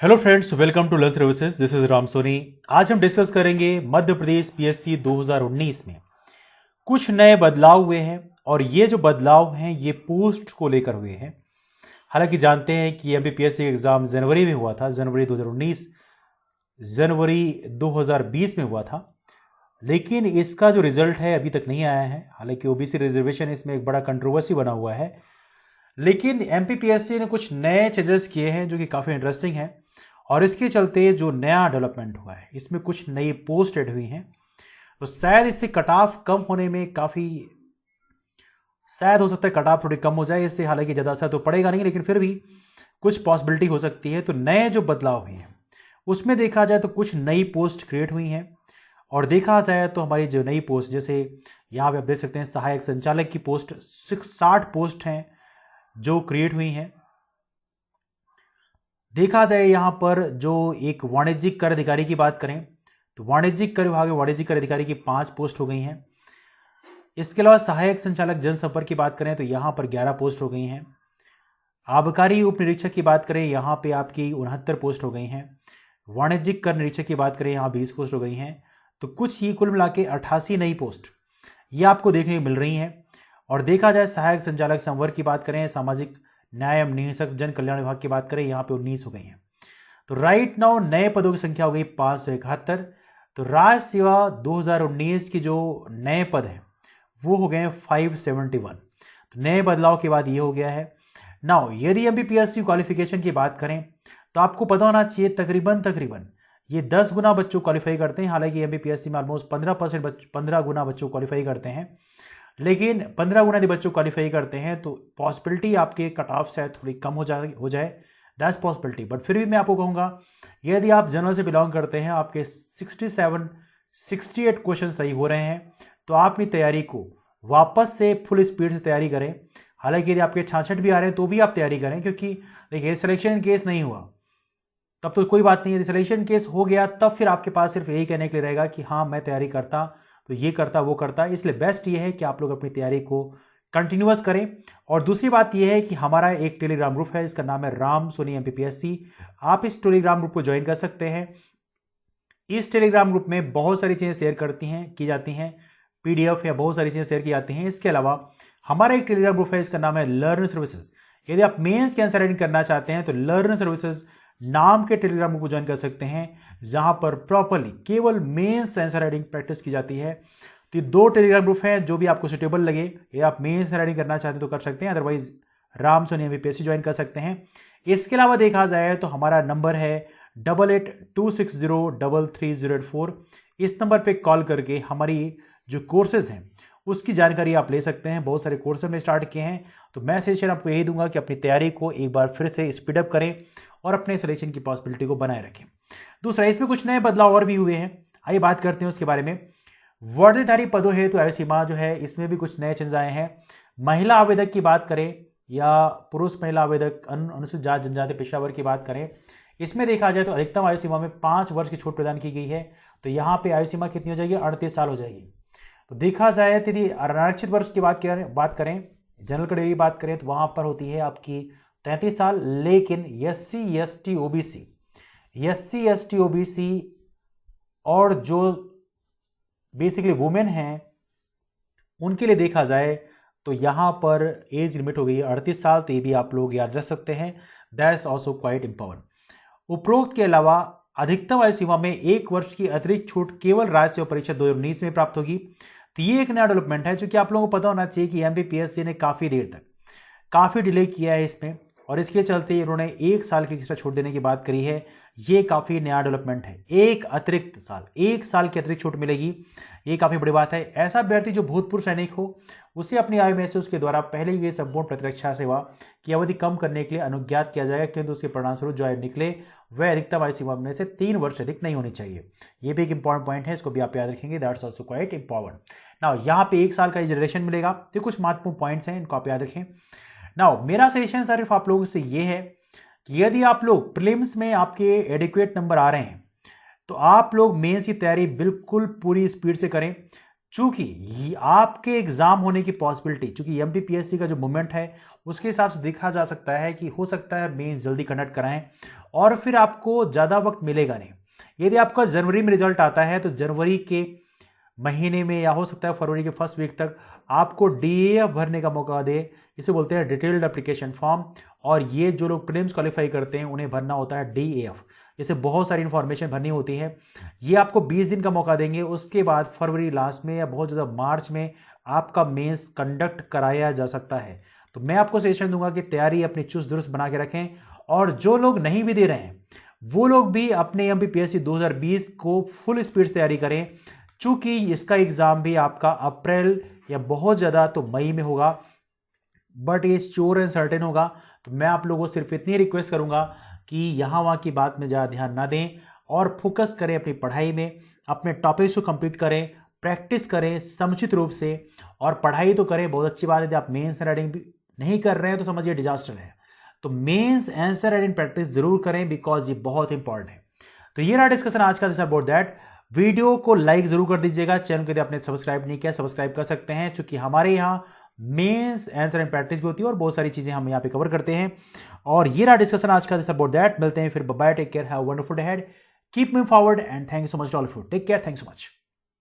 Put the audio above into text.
Hello friends, welcome to learn services. This is Ram Soni. आज हम discuss करेंगे मध्य प्रदेश पीएससी 2019 में कुछ नए बदलाव हुए हैं और ये जो बदलाव हैं ये पोस्ट को लेकर हुए हैं। हालांकि जानते हैं कि एमपीपीएससी एग्जाम जनवरी में हुआ था, जनवरी 2019 जनवरी 2020 में हुआ था, लेकिन इसका जो रिजल्ट है अभी तक नहीं आया है। हालांकि ओबीसी रिजर्वेशन इसमें एक बड़ा कंट्रोवर्सी बना हुआ है, लेकिन एमपीपीएससी ने कुछ नए चेंजेस किए हैं जो कि काफ़ी इंटरेस्टिंग है। और इसके चलते जो नया डेवलपमेंट हुआ है इसमें कुछ नई पोस्ट ऐड हुई हैं, तो शायद इससे कट ऑफ कम होने में काफ़ी शायद हो सकता है कट ऑफ थोड़ी कम हो जाए इससे। हालांकि ज़्यादा असर तो पड़ेगा नहीं, लेकिन फिर भी कुछ पॉसिबिलिटी हो सकती है। तो नए जो बदलाव हुए हैं उसमें देखा जाए तो कुछ नई पोस्ट क्रिएट हुई हैं। और देखा जाए तो हमारी जो नई पोस्ट, जैसे यहाँ पे आप देख सकते हैं सहायक संचालक की पोस्ट 60 पोस्ट हैं जो क्रिएट हुई हैं। देखा जाए यहाँ पर जो एक वाणिज्यिक कर अधिकारी की बात करें तो वाणिज्यिक कर विभाग में वाणिज्यिक कर अधिकारी की 5 पोस्ट हो गई हैं। इसके अलावा सहायक संचालक जनसंपर्क की बात करें तो यहाँ पर 11 पोस्ट हो गई हैं। आबकारी उप निरीक्षक की बात करें यहाँ पे आपकी 69 पोस्ट हो गई हैं। वाणिज्यिक कर निरीक्षक की बात करें यहाँ 20 पोस्ट हो गई हैं। तो कुछ ही कुल मिला के 88 नई पोस्ट ये आपको देखने को मिल रही हैं। और देखा जाए सहायक संचालक संवर्ग की बात करें, सामाजिक न्याय एवं निःशक्त जन कल्याण विभाग की बात करें, यहाँ पे 19 हो गई हैं। तो राइट नाउ नए पदों की संख्या हो गई 571। तो राज्य सेवा 2019 की जो नए पद हैं वो हो गए 571। तो नए बदलाव के बाद ये हो गया है। नाउ यदि एमपीपीएससी क्वालिफिकेशन की बात करें तो आपको पता होना चाहिए तकरीबन ये 10 गुना बच्चों क्वालिफाई करते हैं। हालांकि एमपीपीएससी में ऑलमोस्ट 15 गुना बच्चों क्वालिफाई करते हैं, लेकिन 15 गुना यदि बच्चों क्वालिफाई करते हैं तो पॉसिबिलिटी आपके कट ऑफ शायद थोड़ी कम हो जाए दैट्स पॉसिबिलिटी। बट फिर भी मैं आपको कहूँगा यदि आप जनरल से बिलोंग करते हैं, आपके 68 क्वेश्चन सही हो रहे हैं तो आप अपनी तैयारी को वापस से फुल स्पीड से तैयारी करें। हालांकि यदि आपके 66 भी आ रहे हैं तो भी आप तैयारी करें, क्योंकि देखिए सिलेक्शन केस नहीं हुआ तब तो कोई बात नहीं है। यदि सिलेक्शन केस हो गया तब फिर आपके पास सिर्फ यही कहने के लिए रहेगा कि हाँ मैं तैयारी करता, तो ये करता वो करता। इसलिए बेस्ट ये है कि आप लोग अपनी तैयारी को कंटिन्यूअस करें। और दूसरी बात ये है कि हमारा एक टेलीग्राम ग्रुप है, इसका नाम है राम सोनी एमपीपीएससी। आप इस टेलीग्राम ग्रुप को ज्वाइन कर सकते हैं। इस टेलीग्राम ग्रुप में बहुत सारी चीज़ें शेयर की जाती हैं, पीडीएफ या बहुत सारी चीज़ें शेयर की जाती हैं। इसके अलावा हमारा एक टेलीग्राम ग्रुप है, इसका नाम है लर्न सर्विसेज। यदि आप मेंस की आंसर राइटिंग करना चाहते हैं तो लर्न सर्विसेज नाम के टेलीग्राम ग्रुप को ज्वाइन कर सकते हैं, जहां पर प्रॉपरली केवल मेंस आंसर राइटिंग प्रैक्टिस की जाती है। तो ये 2 टेलीग्राम ग्रुप हैं, जो भी आपको सुटेबल लगे। यदि आप मेंस राइटिंग करना चाहते हैं तो कर सकते हैं, otherwise Ram Soni MPPSC join कर सकते हैं। इसके अलावा देखा जाए तो हमारा नंबर है 8826033084। इस नंबर पे कॉल करके हमारी जो कोर्सेज हैं उसकी जानकारी आप ले सकते हैं। बहुत सारे कोर्स हमने स्टार्ट किए हैं। तो मैं सजेशन आपको यही दूंगा कि अपनी तैयारी को एक बार फिर से स्पीडअप करें और अपने सिलेक्शन की पॉसिबिलिटी को बनाए रखें। दूसरा, इसमें कुछ नए बदलाव और भी हुए हैं, आइए बात करते हैं उसके बारे में। वर्दीधारी पदों हेतु आयु सीमा जो है इसमें भी कुछ नए चेंज आए हैं। महिला आवेदक की बात करें या पुरुष महिला आवेदक अनुसूचित जाति जनजाति पिछड़ा वर्ग की बात करें, इसमें देखा जाए तो अधिकतम आयु सीमा में 5 वर्ष की छूट प्रदान की गई है। तो यहाँ पे आयु सीमा कितनी हो जाएगी? 38 साल हो जाएगी। तो देखा जाए तो यदि आरक्षित वर्ष की बात करें जनरल कैटेगरी की बात करें तो वहां पर होती है आपकी 33 साल। लेकिन एससी एसटी ओबीसी और जो बेसिकली वुमेन हैं उनके लिए देखा जाए तो यहां पर एज लिमिट हो गई है 38 साल। तो ये भी आप लोग याद रख सकते हैं, दैट्स ऑल्सो क्वाइट इंपॉर्टेंट। उपरोक्त के अलावा अधिकतम आयु सीमा में 1 वर्ष की अतिरिक्त छूट केवल राज्य सेवा परीक्षा 2019 में प्राप्त होगी। तो ये एक नया डेवलपमेंट है जो कि आप लोगों को पता होना चाहिए कि एमपीपीएससी ने काफ़ी देर तक काफ़ी डिले किया है इसमें, और इसके चलते इन्होंने 1 साल की एक्स्ट्रा छूट देने की बात करी है। ये काफ़ी नया डेवलपमेंट है। 1 साल की अतिरिक्त छूट मिलेगी, ये काफ़ी बड़ी बात है। ऐसा अभ्यर्थी जो भूतपूर्व सैनिक हो उसे अपनी आयु में से उसके द्वारा पहले ही संपूर्ण प्रतिरक्षा सेवा की अवधि कम करने के लिए अनुज्ञात किया जाएगा, किंतु उसके परिणामस्वरूप जो आयु निकले वह अधिकतम आयु सीमा में से 3 वर्ष अधिक नहीं होनी चाहिए। ये भी एक इंपॉर्टेंट पॉइंट है, इसको भी आप याद रखेंगे, that's also quite important. Now यहाँ पे 1 साल का रिजर्वेशन मिलेगा। तो कुछ महत्वपूर्ण पॉइंट्स हैं, इनको आप याद रखें। नाउ मेरा सजेशन सिर्फ आप लोगों से ये है कि यदि आप लोग प्रीलिम्स में आपके एडिक्वेट नंबर आ रहे हैं तो आप लोग मेंस की तैयारी बिल्कुल पूरी स्पीड से करें। चूंकि आपके एग्जाम होने की पॉसिबिलिटी, चूंकि एमपीपीएससी का जो मूवमेंट है उसके हिसाब से देखा जा सकता है कि हो सकता है मेंस जल्दी कंडक्ट कराएं और फिर आपको ज़्यादा वक्त मिलेगा नहीं। यदि आपका जनवरी में रिजल्ट आता है तो जनवरी के महीने में या हो सकता है फरवरी के फर्स्ट वीक तक आपको डीएएफ भरने का मौका दे। इसे बोलते हैं डिटेल्ड एप्लीकेशन फॉर्म, और ये जो लोग प्रीलिम्स क्वालिफाई करते हैं उन्हें भरना होता है डीएएफ। इसे बहुत सारी इंफॉर्मेशन भरनी होती है। ये आपको 20 दिन का मौका देंगे। उसके बाद फरवरी लास्ट में या बहुत ज़्यादा मार्च में आपका मेंस कंडक्ट कराया जा सकता है। तो मैं आपको सजेशन दूंगा कि तैयारी अपनी चुस्त दुरुस्त बना के रखें, और जो लोग नहीं भी दे रहे हैं वो लोग भी अपने एमपीपीएससी 2020 को फुल स्पीड से तैयारी करें, चूंकि इसका एग्जाम भी आपका अप्रैल या बहुत ज़्यादा तो मई में होगा, बट ये श्योर एंड सर्टेन होगा। तो मैं आप लोगों को सिर्फ इतनी रिक्वेस्ट करूंगा कि यहाँ वहाँ की बात में ज़्यादा ध्यान ना दें और फोकस करें अपनी पढ़ाई में, अपने टॉपिक्स को कंप्लीट करें, प्रैक्टिस करें समुचित रूप से, और पढ़ाई तो करें। बहुत अच्छी बात है। यदि आप मेंस राइटिंग नहीं कर रहे हैं तो समझिए डिजास्टर है। तो मेंस आंसर राइटिंग प्रैक्टिस जरूर करें, बिकॉज ये बहुत इंपॉर्टेंट है। तो ये रहा डिस्कशन आज का, दिस अबाउट दैट। वीडियो को लाइक जरूर कर दीजिएगा। चैनल को यदि आपने सब्सक्राइब नहीं किया सब्सक्राइब कर सकते हैं, क्योंकि हमारे यहाँ मेंस आंसर एंड प्रैक्टिस भी होती है और बहुत सारी चीजें हम यहाँ पे कवर करते हैं। और ये रहा डिस्कशन आज का, दिस अबाउट दैट। मिलते हैं फिर। Bye, take care, have a wonderful day ahead, keep moving forward and thank you so much all of you. Take care, thanks so much.